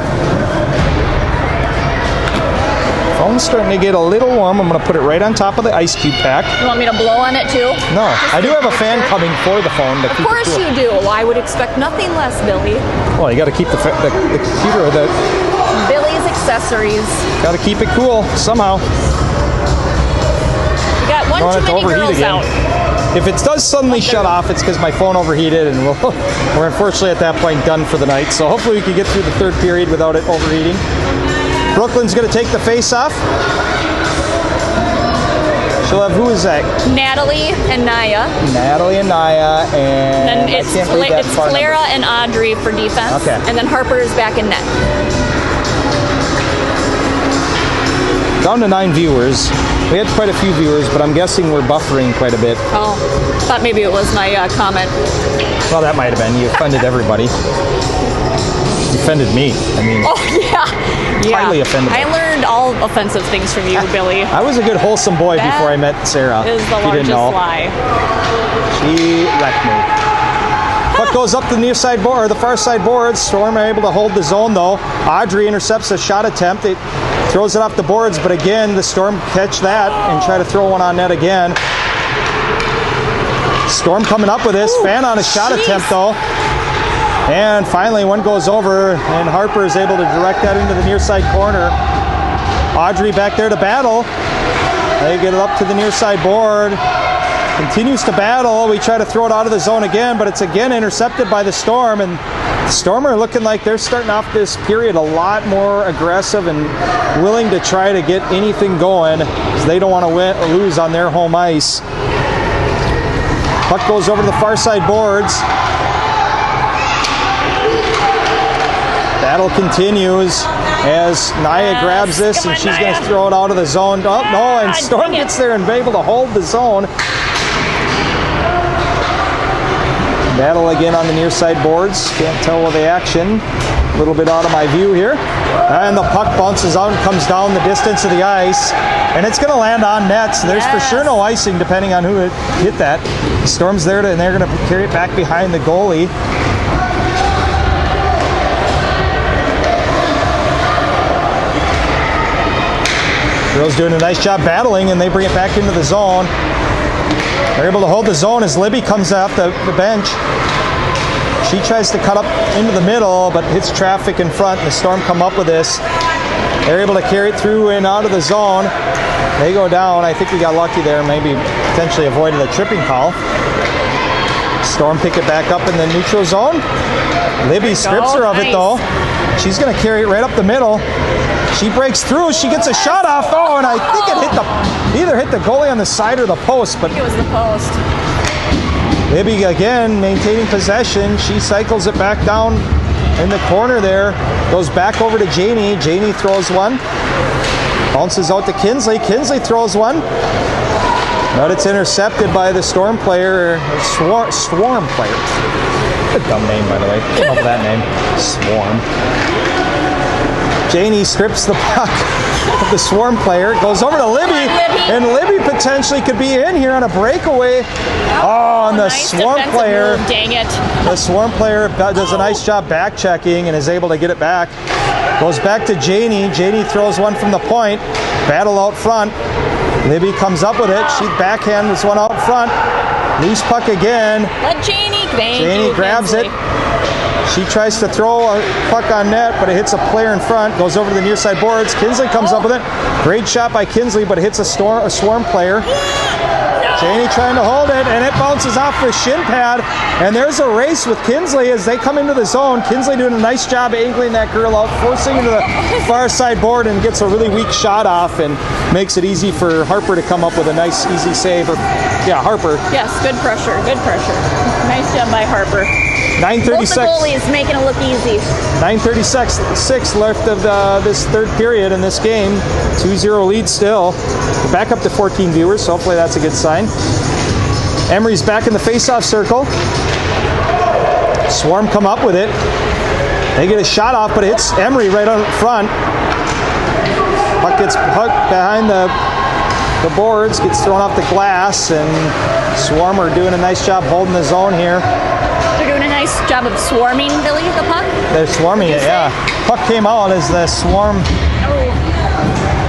Phone's starting to get a little warm. I'm going to put it right on top of the ice cube pack. You want me to blow on it too? No, I do have a fan coming for the phone to Of keep it course cool. you do. Well, I would expect nothing less, Billy. Well, you got to keep the computer, Billy's accessories. got to keep it cool somehow. You got one Don't too want it to many overheat girls again. out. If it does suddenly shut off, it's because my phone overheated, and we're unfortunately at that point done for the night. So hopefully we can get through the third period without it overheating. Brooklyn's going to take the face off. She'll have, who is that? Natalie and Naya. Natalie and Naya, and Then it's, I can't read that far Clara number. and Audrey for defense. Okay. And then Harper is back in net. Down to 9 viewers. We had quite a few viewers, but I'm guessing we're buffering quite a bit. Oh, thought maybe it was my comment. Well, that might have been. You offended everybody. You offended me. I mean, Oh, yeah. Highly offendable. I learned all offensive things from you, Billy. I was a good wholesome boy That before I met Sarah. Is the If you didn't largest know. lie. She wrecked me. Puck goes up the near side board, or the far side boards. Storm are able to hold the zone though. Audrey intercepts a shot attempt. It throws it off the boards, but again, the Storm catch that and try to throw one on net again. Storm coming up with this. Fan on a shot jeez. attempt though. And finally one goes over, and Harper is able to direct that into the near side corner. Audrey back there to battle. They get it up to the near side board. Continues to battle. We try to throw it out of the zone again, but it's again intercepted by the Storm. And the Storm are looking like they're starting off this period a lot more aggressive and willing to try to get anything going, because they don't want to win or lose on their home ice. Puck goes over to the far side boards. Battle continues as Naya grabs this, Come and on, she's going to Naya. throw it out of the zone. Oh, no, and Storm dang it. gets there and able to hold the zone. Battle again on the near side boards. Can't tell with the action. A little bit out of my view here. And the puck bounces out and comes down the distance of the ice. And it's going to land on net. So there's for sure no icing depending on who hit that. Storm's there, and they're going to carry it back behind the goalie. Girls doing a nice job battling, and they bring it back into the zone. They're able to hold the zone as Libby comes off the bench. She tries to cut up into the middle, but hits traffic in front. The Storm come up with this. They're able to carry it through and out of the zone. They go down. I think we got lucky there, maybe potentially avoided a tripping call. Storm pick it back up in the neutral zone. Libby strips her of it though. She's going to carry it right up the middle. She breaks through. She gets a shot off. Oh, and I think it either hit the goalie on the side or the post. But It was the post. Libby again maintaining possession. She cycles it back down in the corner there. Goes back over to Janie. Janie throws one. Bounces out to Kinsley. Kinsley throws one. But it's intercepted by the Storm player. Swarm player. A dumb name, by the way. Came up with that name. Swarm. Janie strips the puck of the Swarm player. It goes over to Libby. And Libby potentially could be in here on a breakaway. Oh, and the nice Swarm player. Move, dang it. The Swarm player does a nice job back checking and is able to get it back. Goes back to Janie. Janie throws one from the point. Battle out front. Libby comes up with it. She backhands one out front. Loose puck again. Let Janie. Janie grabs it. She tries to throw a puck on net, but it hits a player in front. Goes over to the near side boards. Kinsley comes up with it. Great shot by Kinsley, but it hits a Swarm player. Janie trying to hold it, and it bounces off the shin pad. And there's a race with Kinsley as they come into the zone. Kinsley doing a nice job angling that girl out, forcing into the far side board, and gets a really weak shot off and makes it easy for Harper to come up with a nice, easy save. Harper. Yes, good pressure, good pressure. Nice job by Harper. 9:36. Both the goalies making it look easy. 9:36 left of this third period in this game. 2-0 lead still. We're back up to 14 viewers, so hopefully that's a good sign. Emery's back in the face-off circle. Swarm come up with it. They get a shot off, but it hits Emery right on front. Puck gets hooked behind the boards, gets thrown off the glass, and Swarm are doing a nice job holding the zone here. They're doing a nice job of swarming, Billy, the puck? They're swarming it, yeah. Puck came out as the Swarm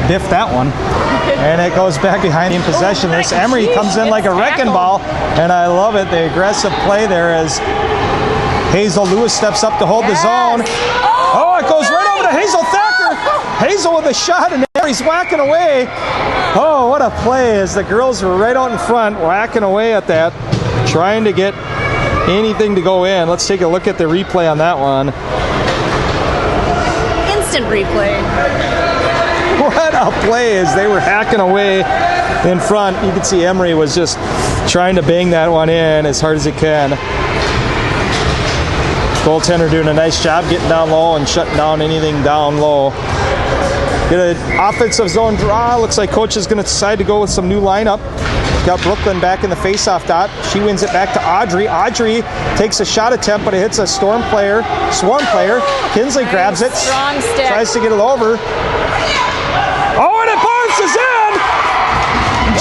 biffed that one. And it goes back behind in possession. This Emery comes in like a wrecking ball, and I love it. The aggressive play there as Hazel Lewis steps up to hold the zone. Oh, it goes right over to Hazel Thacker. Hazel with a shot, and Emery's whacking away. Oh, what a play as the girls were right out in front, whacking away at that, trying to get anything to go in. Let's take a look at the replay on that one. Instant replay. What a play as they were hacking away in front. You can see Emery was just trying to bang that one in as hard as he can. Goaltender doing a nice job getting down low and shutting down anything down low. Get an offensive zone draw. Looks like coach is going to decide to go with some new lineup. Got Brooklyn back in the face-off dot. She wins it back to Audrey. Audrey takes a shot attempt, but it hits a Swarm player. Kinsley grabs it. Strong stick. Tries to get it over. Oh, and it bounces in!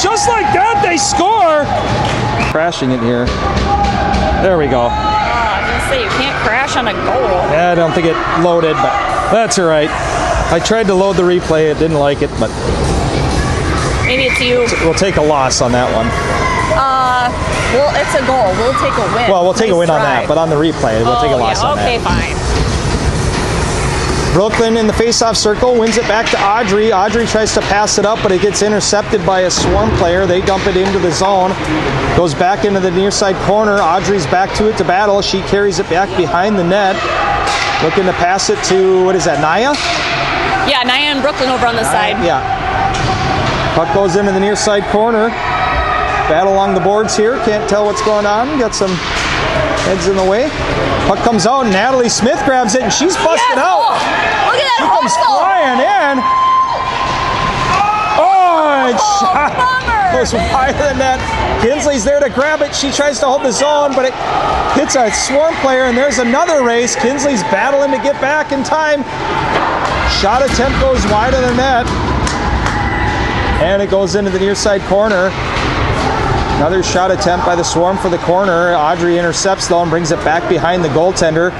Just like that, they score! Crashing it here. There we go. I was going to say, you can't crash on a goal. Yeah, I don't think it loaded, but that's all right. I tried to load the replay. It didn't like it, but maybe it's you. We'll take a loss on that one. Well, it's a goal. We'll take a win. Well, we'll take a win on try. that, but on the replay, we'll take a loss on that. Okay, fine. Brooklyn in the face-off circle wins it back to Audrey. Audrey tries to pass it up, but it gets intercepted by a Swarm player. They dump it into the zone. Goes back into the near side corner. Audrey's back to it to battle. She carries it back behind the net. Looking to pass it to, what is that, Naya? Yeah, Naya and Brooklyn over on the side. Yeah. Puck goes into the near side corner. Battle along the boards here. Can't tell what's going on. Got some heads in the way. Puck comes out, and Natalie Smith grabs it, and she's busted out. Oh, look at that. She comes flying in. Oh, and shot goes wide of the net. Kinsley's there to grab it. She tries to hold the zone, but it hits a Swarm player, and there's another race. Kinsley's battling to get back in time. Shot attempt goes wide of the net, and it goes into the near side corner. Another shot attempt by the Swarm for the corner. Audrey intercepts though and brings it back behind the goaltender.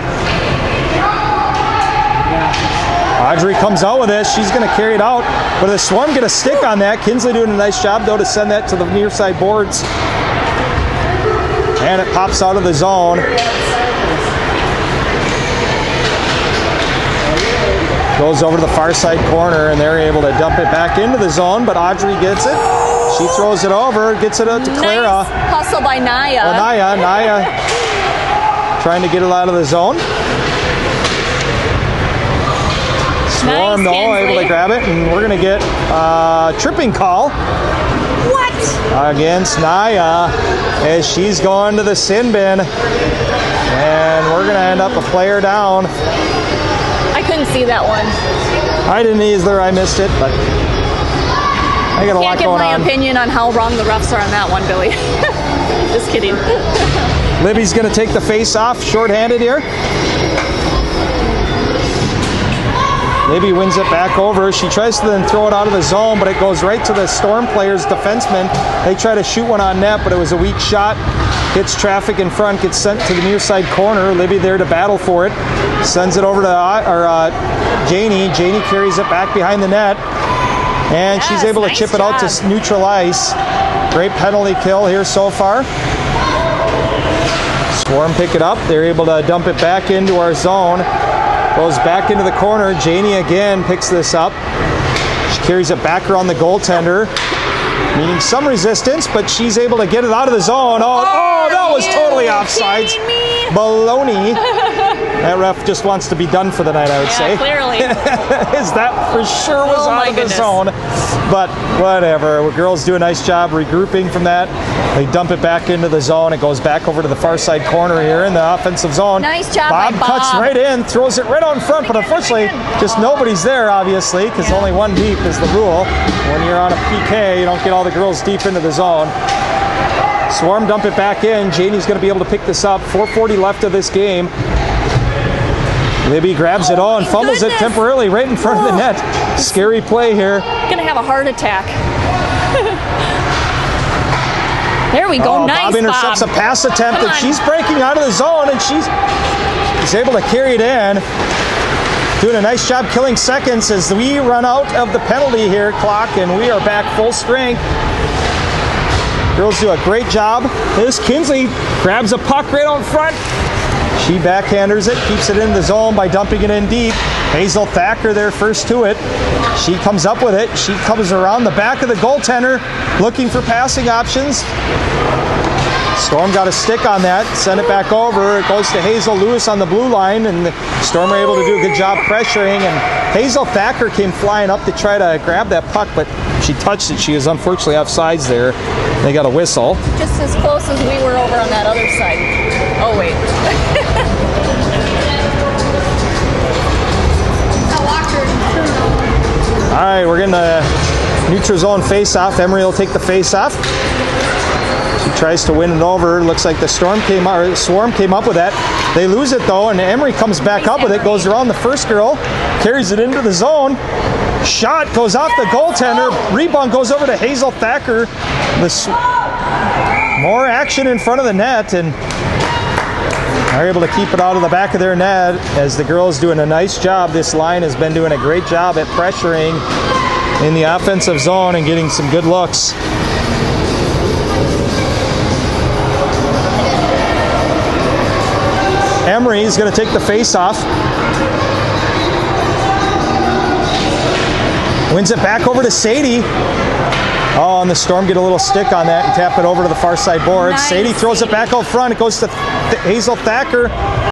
Audrey comes out with it. She's going to carry it out, but the Swarm get a stick on that. Kinsley doing a nice job though to send that to the near side boards, and it pops out of the zone. Goes over to the far side corner, and they're able to dump it back into the zone, but Audrey gets it. She throws it over, gets it out to Clara. Nice hustle by Naya. Well, Naya trying to get it out of the zone. Swarm, Nice, though, able to grab it, and we're going to get a tripping call. What? Against Naya as she's going to the sin bin. And we're going to end up a player down. I couldn't see that one. I didn't either. I missed it, but I got a lot Can't give going my on. opinion on how wrong the refs are on that one, Billy. Just kidding. Libby's going to take the face off, shorthanded here. Libby wins it back over. She tries to then throw it out of the zone, but it goes right to the Storm players' defenseman. They try to shoot one on net, but it was a weak shot. Hits traffic in front, gets sent to the near side corner. Libby there to battle for it. Sends it over to Janie. Janie carries it back behind the net. And she's able to chip it out to neutral ice. Great penalty kill here so far. Swarm pick it up. They're able to dump it back into our zone. Goes back into the corner. Janie again picks this up. She carries it back around the goaltender. Meaning some resistance, but she's able to get it out of the zone. Oh, that was totally offsides. Baloney. That ref just wants to be done for the night, I would say. Clearly. Is that for sure was out of the zone. But whatever. Girls do a nice job regrouping from that. They dump it back into the zone. It goes back over to the far side corner here in the offensive zone. Nice job, Bob by Bob. cuts right in, throws it right out in front, but unfortunately, just nobody's there, obviously, because only one deep is the rule. When you're on a PK, you don't get all the girls deep into the zone. Swarm dump it back in. Janie's going to be able to pick this up. 4:40 left of this game. Libby grabs it and fumbles it temporarily right in front of the net. Scary play here. Gonna have a heart attack. There we go. Nice, Bob intercepts Bob. a pass attempt, and she's breaking out of the zone, and she's able to carry it in. Doing a nice job killing seconds as we run out of the penalty here clock, and we are back full strength. Girls do a great job. This Kinsley grabs a puck right out front. She backhanders it, keeps it in the zone by dumping it in deep. Hazel Thacker there first to it. She comes up with it. She comes around the back of the goaltender looking for passing options. Storm got a stick on that, send it back over. It goes to Hazel Lewis on the blue line, and the Storm were able to do a good job pressuring. And Hazel Thacker came flying up to try to grab that puck, but she touched it. She is unfortunately offsides there. They got a whistle. Just as close as we were over on that other side. Oh, wait. All right, we're getting a neutral zone face-off. Emery will take the face-off. She tries to win it over. Looks like the Swarm came up with that. They lose it though, and Emery comes back up with it. Goes around the first girl, carries it into the zone. Shot goes off the goaltender. Rebound goes over to Hazel Thacker. More action in front of the net, and are able to keep it out of the back of their net as the girls doing a nice job. This line has been doing a great job at pressuring in the offensive zone and getting some good looks. Emery is going to take the face-off. Wins it back over to Sadie. Oh, and the Storm get a little stick on that and tap it over to the far side boards. Nice, Sadie throws it back out front. It goes to Hazel Thacker.